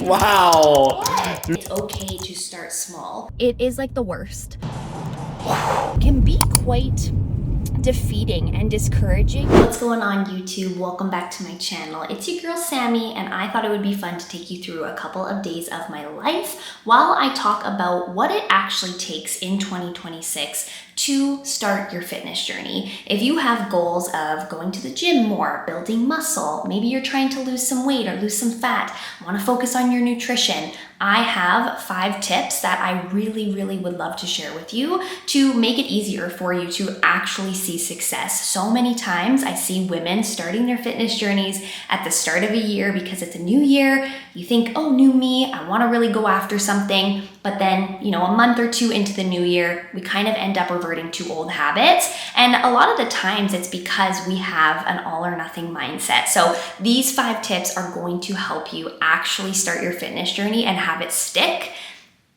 Wow. What? It's okay to start small. It is like the worst. It can be quite defeating and discouraging. What's going on, YouTube? Welcome back to my channel. It's your girl Sammy, and I thought it would be fun to take you through a couple of days of my life while I talk about what it actually takes in 2026 to start your fitness journey. If you have goals of going to the gym more, building muscle, maybe you're trying to lose some weight or lose some fat, want to focus on your nutrition, I have 5 tips that I really would love to share with you to make it easier for you to actually see success. So many times I see women starting their fitness journeys at the start of a year because it's a new year. You think, oh, new me, I want to really go after something. But then, a month or 2 into the new year, we kind of end up reverting to old habits. And a lot of the times it's because we have an all or nothing mindset. So these 5 tips are going to help you actually start your fitness journey and have it stick.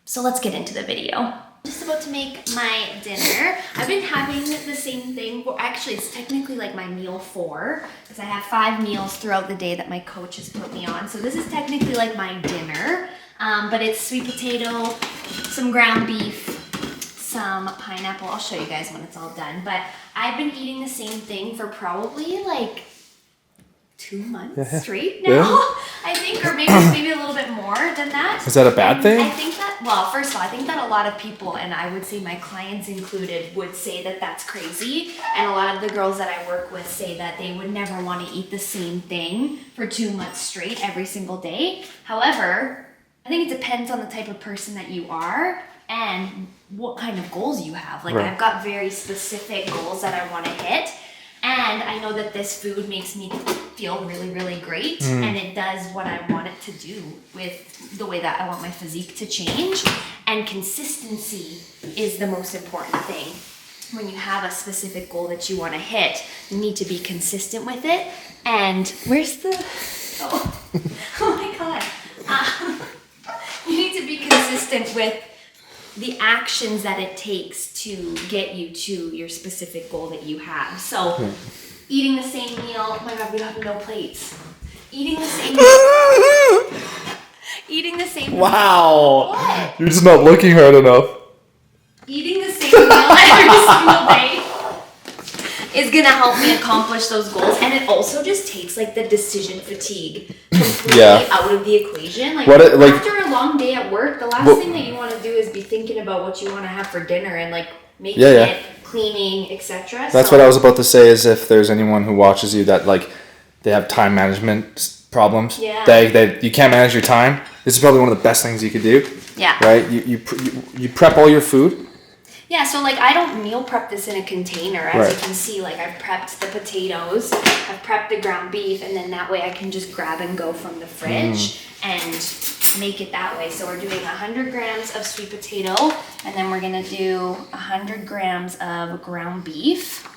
So let's get into the video. Just about to make my dinner. I've been having the same thing. Well, actually, it's technically like my meal 4 because I have 5 meals throughout the day that my coach has put me on. So this is technically like my dinner, but it's sweet potato, some ground beef, some pineapple. I'll show you guys when it's all done. But I've been eating the same thing for probably like 2 months straight now, I think, or maybe a little bit more than that. Is that a bad thing? I think that, well, first of all, I think that a lot of people, and I would say my clients included, would say that that's crazy. And a lot of the girls that I work with say that they would never want to eat the same thing for 2 months straight every single day. However, I think it depends on the type of person that you are and what kind of goals you have. Like, I've got very specific goals that I want to hit. And I know that this food makes me feel really great, and it does what I want it to do with the way that I want my physique to change. And consistency is the most important thing. When you have a specific goal that you want to hit, you need to be consistent with it. And where's the... Oh my God. You need to be consistent with the actions that it takes to get you to your specific goal that you have. So, eating the same meal. Oh my God, we have no plates. Eating the same meal. Eating the same meal. Wow. What? You're just not looking hard enough. Eating the same meal every single day is gonna help me accomplish those goals. And it also just takes like the decision fatigue completely out of the equation. After a long day at work, the last thing that you want to do is be thinking about what you want to have for dinner and like making it, cleaning, etc. That's what I was about to say, is if there's anyone who watches you that like they have time management problems, they you can't manage your time, this is probably one of the best things you could do. Yeah. Right? You prep all your food. Yeah, so like I don't meal prep this in a container. As you can see, like I've prepped the potatoes, I've prepped the ground beef, and then that way I can just grab and go from the fridge and make it that way. So we're doing 100 grams of sweet potato, and then we're gonna do 100 grams of ground beef.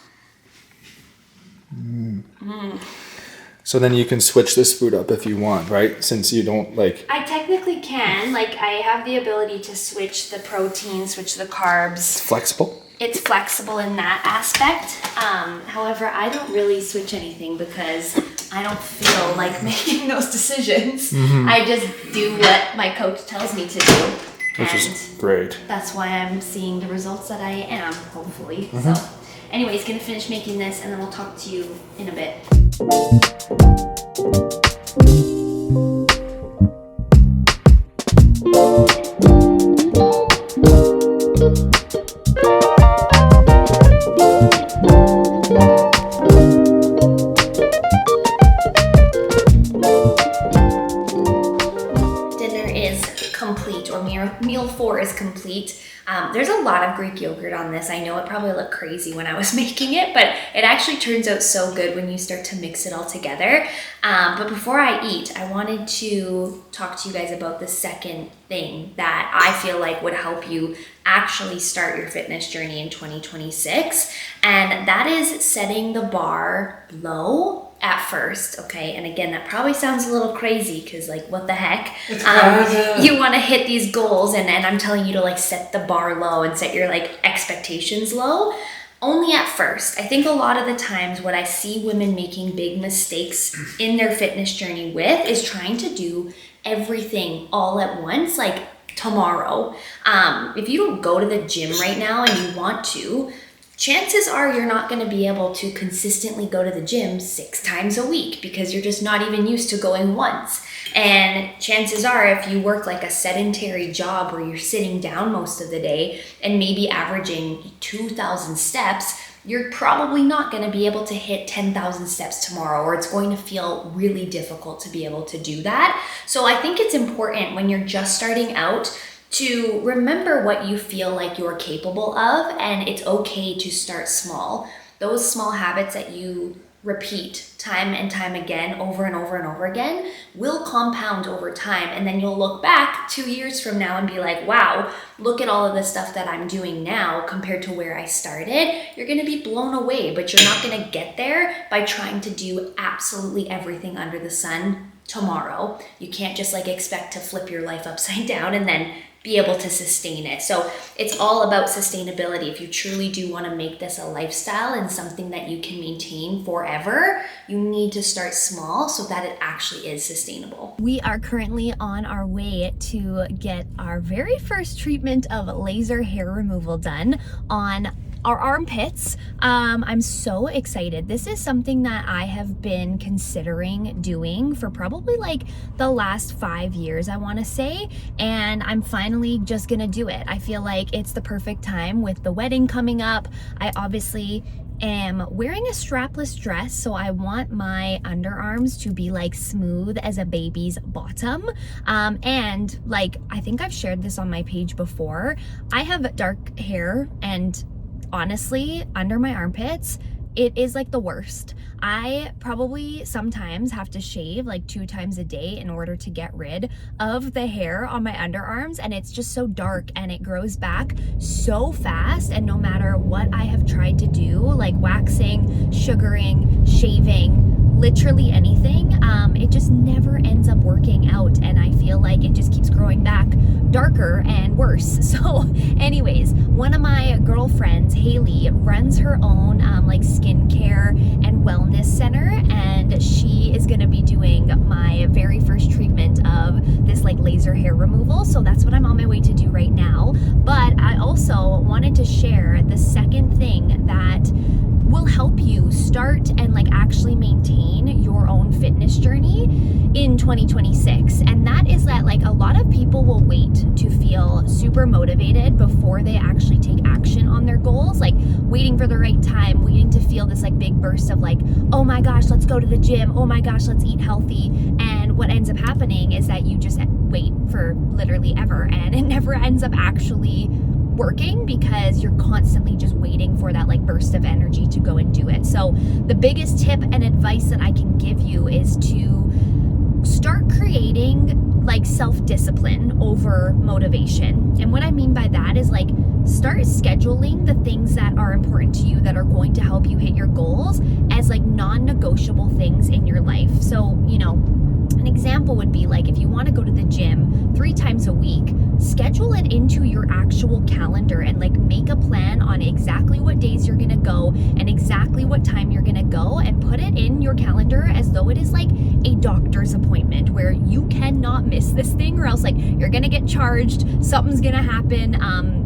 So then you can switch this food up if you want, right? Since you don't like... I technically can. Like, I have the ability to switch the protein, switch the carbs. It's flexible? It's flexible in that aspect. However, I don't really switch anything because I don't feel like making those decisions. I just do what my coach tells me to do. Which is great. That's why I'm seeing the results that I am, hopefully. So, anyways, gonna finish making this and then we'll talk to you in a bit. Dinner is complete, or meal 4 is complete. There's a lot of Greek yogurt on this. I know it probably looked crazy when I was making it, but it actually turns out so good when you start to mix it all together. But before I eat, I wanted to talk to you guys about the second thing that I feel like would help you actually start your fitness journey in 2026. And that is setting the bar low at first, okay? And again, that probably sounds a little crazy because like, what the heck? You want to hit these goals and I'm telling you to like set the bar low and set your like expectations low. Only at first. I think a lot of the times what I see women making big mistakes in their fitness journey with is trying to do everything all at once, like tomorrow. If you don't go to the gym right now and you want to, chances are you're not going to be able to consistently go to the gym 6 times a week because you're just not even used to going once. And chances are if you work like a sedentary job where you're sitting down most of the day and maybe averaging 2,000 steps, you're probably not going to be able to hit 10,000 steps tomorrow, or it's going to feel really difficult to be able to do that. So I think it's important when you're just starting out to remember what you feel like you're capable of, and it's okay to start small. Those small habits that you repeat time and time again, over and over and over again, will compound over time. And then you'll look back 2 years from now and be like, wow, look at all of the stuff that I'm doing now compared to where I started. You're going to be blown away, but you're not going to get there by trying to do absolutely everything under the sun tomorrow. You can't just like expect to flip your life upside down and then be able to sustain it. So it's all about sustainability. If you truly do want to make this a lifestyle and something that you can maintain forever, you need to start small so that it actually is sustainable. We are currently on our way to get our very first treatment of laser hair removal done on our armpits. I'm so excited. This is something that I have been considering doing for probably like the last 5 years, I want to say, and I'm finally just gonna do it. I feel like it's the perfect time with the wedding coming up. I obviously am wearing a strapless dress, so I want my underarms to be like smooth as a baby's bottom. And like, I think I've shared this on my page before, I have dark hair, and honestly, under my armpits, it is like the worst. I probably sometimes have to shave like 2 times a day in order to get rid of the hair on my underarms, and it's just so dark and it grows back so fast. And no matter what I have tried to do, like waxing, sugaring, shaving, literally anything, it just never ends up working out, and I feel like it just keeps growing back darker and worse. So anyways, one of my girlfriends, Haley, runs her own like skincare and wellness center, and she is going to be doing my very first treatment of this like laser hair removal. So that's what I'm on my way to do right now. But I also wanted to share the second thing that will help you start and like actually maintain your own fitness journey in 2026. And that is that like a lot of people will wait to feel super motivated before they actually take action on their goals, like waiting for the right time, waiting to feel this like big burst of like, oh my gosh, let's go to the gym, oh my gosh, let's eat healthy. And what ends up happening is that you just wait for literally ever, and it never ends up actually working because you're constantly just waiting for that like burst of energy to go and do it. So the biggest tip and advice that I can give you is to start creating like self-discipline over motivation. And what I mean by that is like start scheduling the things that are important to you that are going to help you hit your goals as like non-negotiable things in your life. So, you know, an example would be like if you want to go to the gym 3 times a week, schedule it into your actual calendar and like make a plan on exactly what days you're gonna go and exactly what time you're gonna go, and put it in your calendar as though it is like a doctor's appointment where you cannot miss this thing, or else like you're gonna get charged, something's gonna happen.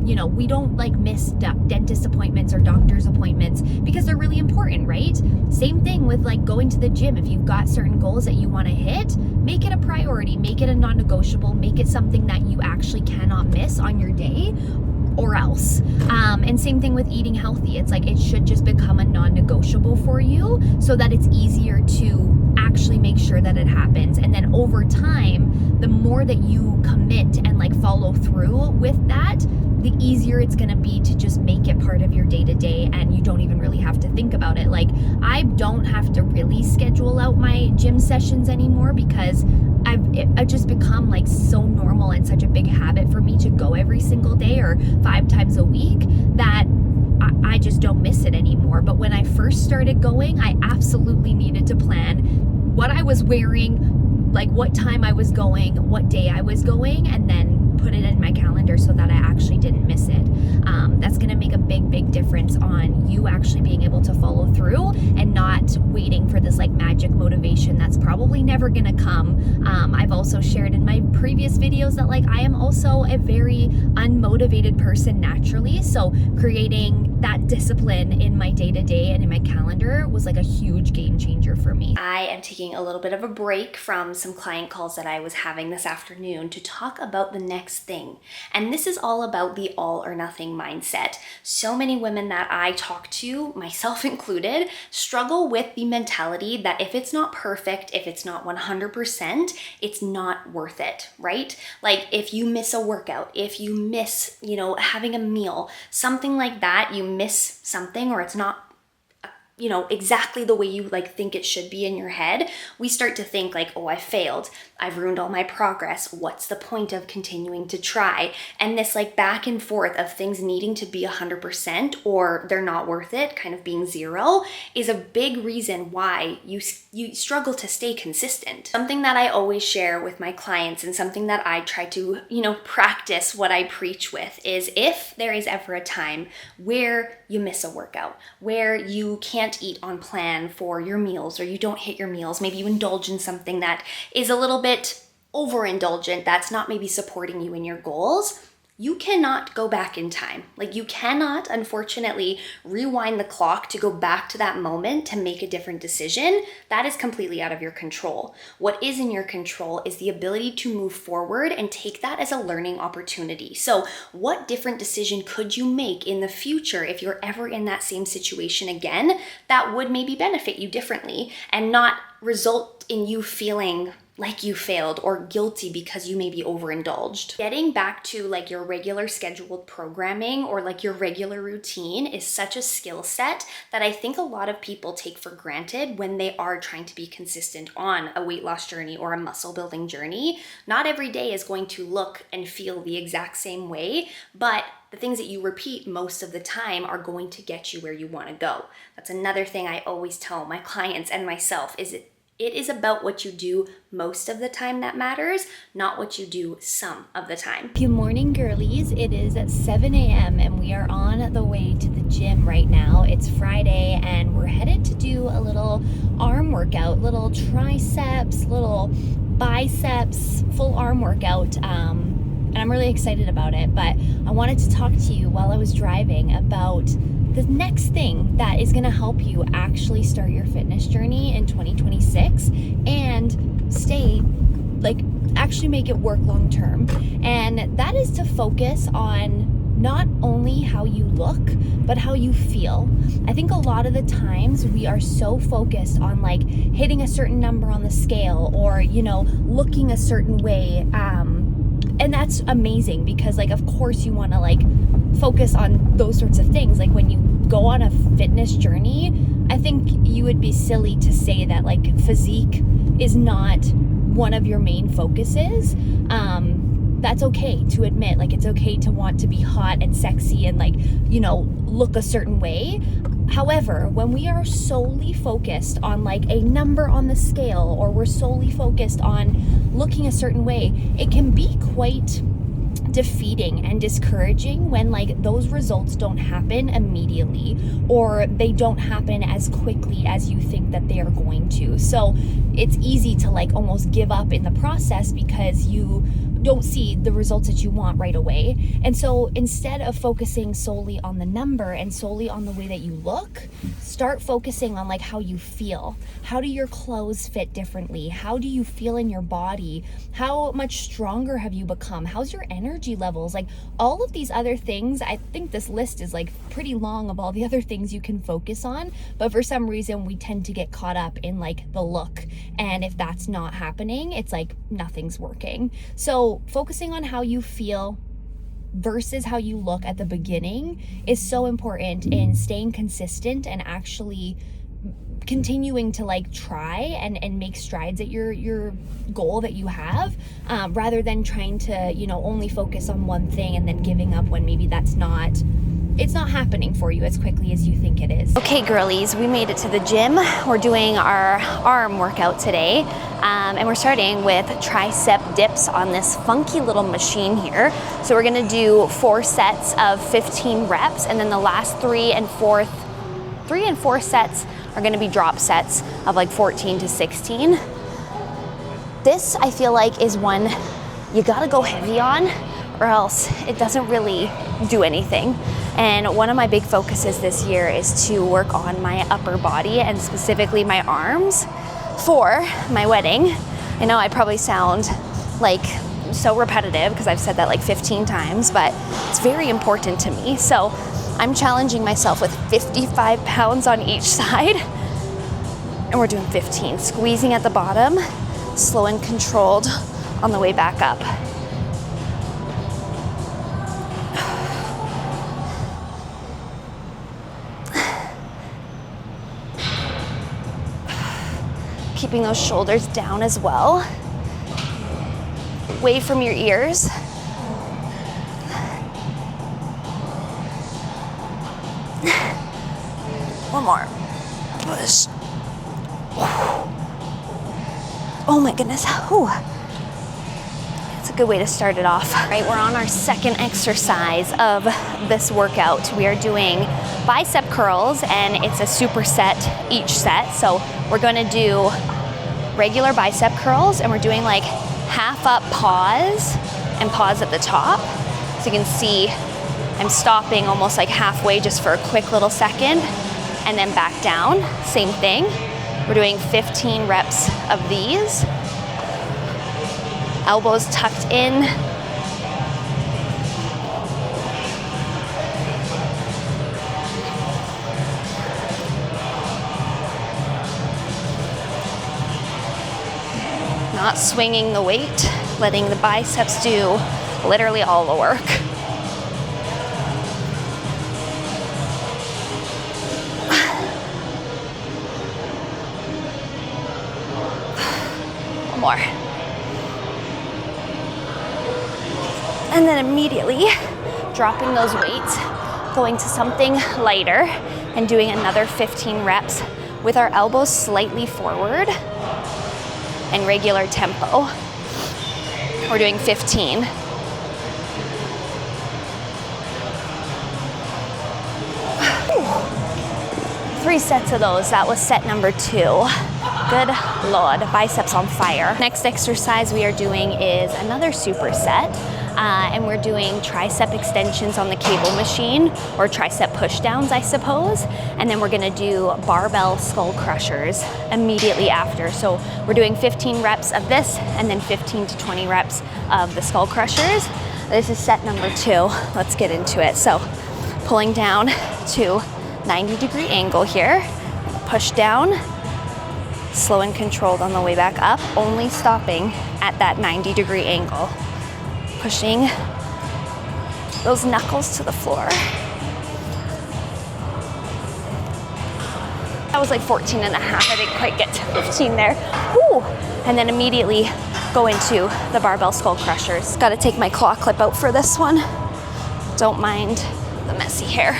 You know, we don't like miss dentist appointments or doctor's appointments because they're really important, right? Same thing with like going to the gym. If you've got certain goals that you want to hit, make it a priority, make it a non-negotiable, make it something that you actually cannot miss on your day, or else. And same thing with eating healthy. It's like it should just become a non-negotiable for you so that it's easier to actually make sure that it happens. And then over time, the more that you commit and like follow through with that, the easier it's gonna be to just make it part of your day-to-day, and you don't even really have to think about it. Like I don't have to really schedule out my gym sessions anymore because I've just become like so normal and such a big habit for me to go every single day or 5 times a week that I just don't miss it anymore. But when I first started going, I absolutely needed to plan what I was wearing, like what time I was going, what day I was going, and then put it in my calendar so that I actually didn't miss it. That's going to make a big difference on you actually being able to follow through and not waiting for this like magic motivation that's probably never going to come. I've also shared in my previous videos that like I am also a very unmotivated person naturally, so creating that discipline in my day-to-day and in my calendar was like a huge game changer for me. I am taking a little bit of a break from some client calls that I was having this afternoon to talk about the next thing. And this is all about the all or nothing mindset. So many women that I talk to, myself included, struggle with the mentality that if it's not perfect, if it's not 100%, it's not worth it, right? Like if you miss a workout, if you miss, having a meal, something like that, you miss something or it's not exactly the way you like think it should be in your head, we start to think like, oh, I failed. I've ruined all my progress. What's the point of continuing to try? And this like back and forth of things needing to be 100% or they're not worth it, kind of being zero, is a big reason why you struggle to stay consistent. Something that I always share with my clients and something that I try to, practice what I preach with is if there is ever a time where you miss a workout, where you can't eat on plan for your meals or you don't hit your meals, maybe you indulge in something that is a little bit overindulgent, that's not maybe supporting you in your goals, you cannot go back in time. Like you cannot, unfortunately, rewind the clock to go back to that moment to make a different decision. That is completely out of your control. What is in your control is the ability to move forward and take that as a learning opportunity. So what different decision could you make in the future if you're ever in that same situation again that would maybe benefit you differently and not result in you feeling like you failed or guilty because you maybe overindulged? Getting back to like your regular scheduled programming or like your regular routine is such a skill set that I think a lot of people take for granted when they are trying to be consistent on a weight loss journey or a muscle building journey. Not every day is going to look and feel the exact same way, but the things that you repeat most of the time are going to get you where you want to go. That's another thing I always tell my clients and myself is it is about what you do most of the time that matters, not what you do some of the time. Good morning, girlies. It is at 7 a.m. and we are on the way to the gym right now. It's Friday and we're headed to do a little arm workout, little triceps, little biceps, full arm workout. And I'm really excited about it, but I wanted to talk to you while I was driving about the next thing that is going to help you actually start your fitness journey in 2026 and stay, like, actually make it work long term. And that is to focus on not only how you look, but how you feel. I think a lot of the times we are so focused on like hitting a certain number on the scale or, looking a certain way. And that's amazing because like, of course you want to like focus on those sorts of things. Like when you go on a fitness journey, I think you would be silly to say that like physique is not one of your main focuses. That's okay to admit. Like it's okay to want to be hot and sexy and like, look a certain way. However, when we are solely focused on like a number on the scale or we're solely focused on looking a certain way, it can be quite defeating and discouraging when like those results don't happen immediately or they don't happen as quickly as you think that they are going to. So it's easy to like almost give up in the process because you don't see the results that you want right away. And so instead of focusing solely on the number and solely on the way that you look, start focusing on like how you feel. How do your clothes fit differently? How do you feel in your body? How much stronger have you become? How's your energy levels? Like all of these other things, I think this list is like pretty long of all the other things you can focus on, but for some reason we tend to get caught up in like the look. And if that's not happening, it's like nothing's working. So focusing on how you feel versus how you look at the beginning is so important in staying consistent and actually continuing to like try and make strides at your goal that you have, rather than trying to only focus on one thing and then giving up when maybe that's not it's not happening for you as quickly as you think it is. Okay, girlies, we made it to the gym. We're doing our arm workout today, and we're starting with tricep dips on this funky little machine here. So we're gonna do 4 sets of 15 reps, and then the last 3 and 4 sets are gonna be drop sets of like 14 to 16. This, I feel like, is one you gotta go heavy on, or else it doesn't really do anything. And one of my big focuses this year is to work on my upper body and specifically my arms for my wedding. I know I probably sound like so repetitive because I've said that like 15 times, but it's very important to me. So I'm challenging myself with 55 pounds on each side, and we're doing 15, squeezing at the bottom, slow and controlled on the way back up. Keeping those shoulders down as well. Away from your ears. One more. Push. Oh my goodness. Whew. It's a good way to start it off. All right, we're on our second exercise of this workout. We are doing bicep curls, and it's a superset each set. So we're gonna do regular bicep curls, and we're doing like half up pause and pause at the top. So you can see I'm stopping almost like halfway just for a quick little second, and then back down, same thing. We're doing 15 reps of these. Elbows tucked in. Not swinging the weight, letting the biceps do literally all the work. One more. And then immediately dropping those weights, going to something lighter and doing another 15 reps with our elbows slightly forward and regular tempo. We're doing 15. Three sets of those. That was set number 2. Good Lord, biceps on fire. Next exercise we are doing is another superset, and we're doing tricep extensions on the cable machine, or tricep push downs, I suppose. And then we're gonna do barbell skull crushers immediately after. So we're doing 15 reps of this, and then 15 to 20 reps of the skull crushers. This is set number 2. Let's get into it. So pulling down to 90-degree angle here, push down, slow and controlled on the way back up, only stopping at that 90-degree angle. Pushing those knuckles to the floor. That was like 14 and a half. I didn't quite get to 15 there. Woo! And then immediately go into the barbell skull crushers. Got to take my claw clip out for this one. Don't mind the messy hair.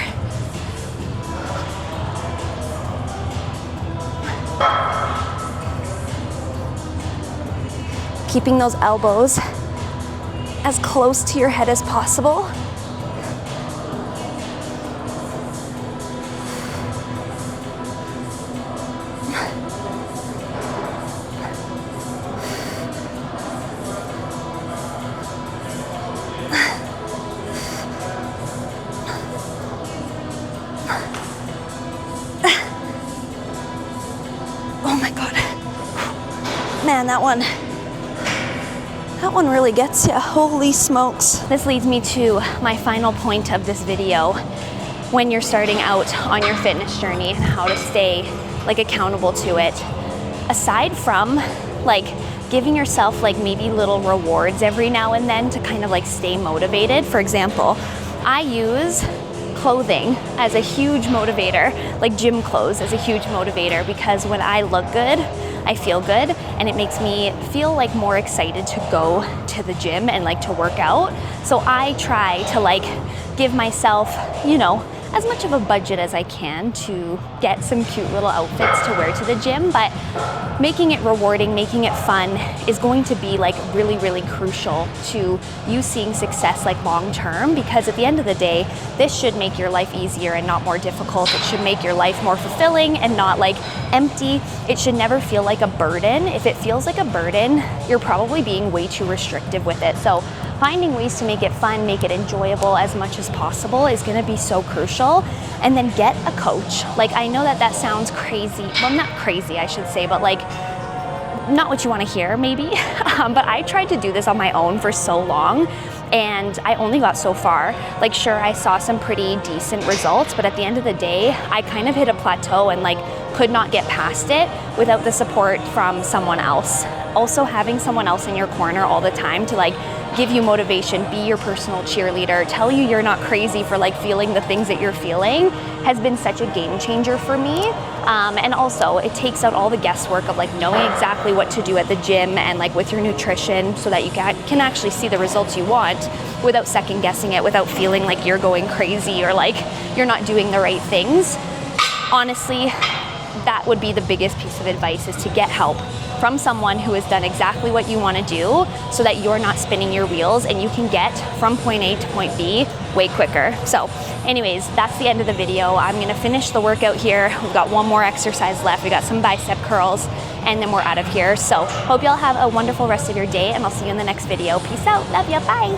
Keeping those elbows as close to your head as possible. Oh my God. Man, that one really gets you. Holy smokes. This leads me to my final point of this video. When you're starting out on your fitness journey and how to stay like accountable to it, aside from like giving yourself like maybe little rewards every now and then to kind of like stay motivated. For example, I use clothing as a huge motivator, like gym clothes as a huge motivator, because when I look good, I feel good, and it makes me feel like more excited to go to the gym and like to work out. So I try to like give myself, you know, as much of a budget as I can to get some cute little outfits to wear to the gym, but making it rewarding, making it fun is going to be like really, really crucial to you seeing success like long term, because at the end of the day, this should make your life easier and not more difficult. It should make your life more fulfilling and not like empty. It should never feel like a burden. If it feels like a burden, you're probably being way too restrictive with it. So finding ways to make it fun, make it enjoyable as much as possible is gonna be so crucial. And then get a coach. Like, I know that that sounds crazy. Well, not crazy, I should say, but like, not what you wanna hear, maybe. But I tried to do this on my own for so long, and I only got so far. Like, sure, I saw some pretty decent results, but at the end of the day, I kind of hit a plateau and like could not get past it without the support from someone else. Also, having someone else in your corner all the time to like give you motivation, be your personal cheerleader, tell you you're not crazy for like feeling the things that you're feeling has been such a game changer for me. And also it takes out all the guesswork of like knowing exactly what to do at the gym and like with your nutrition so that you can actually see the results you want without second guessing it, without feeling like you're going crazy or like you're not doing the right things. Honestly, that would be the biggest piece of advice, is to get help from someone who has done exactly what you want to do so that you're not spinning your wheels and you can get from point A to point B way quicker. So anyways, that's the end of the video. I'm going to finish the workout here. We've got one more exercise left. We got some bicep curls and then we're out of here. So hope y'all have a wonderful rest of your day, and I'll see you in the next video. Peace out. Love ya. Bye.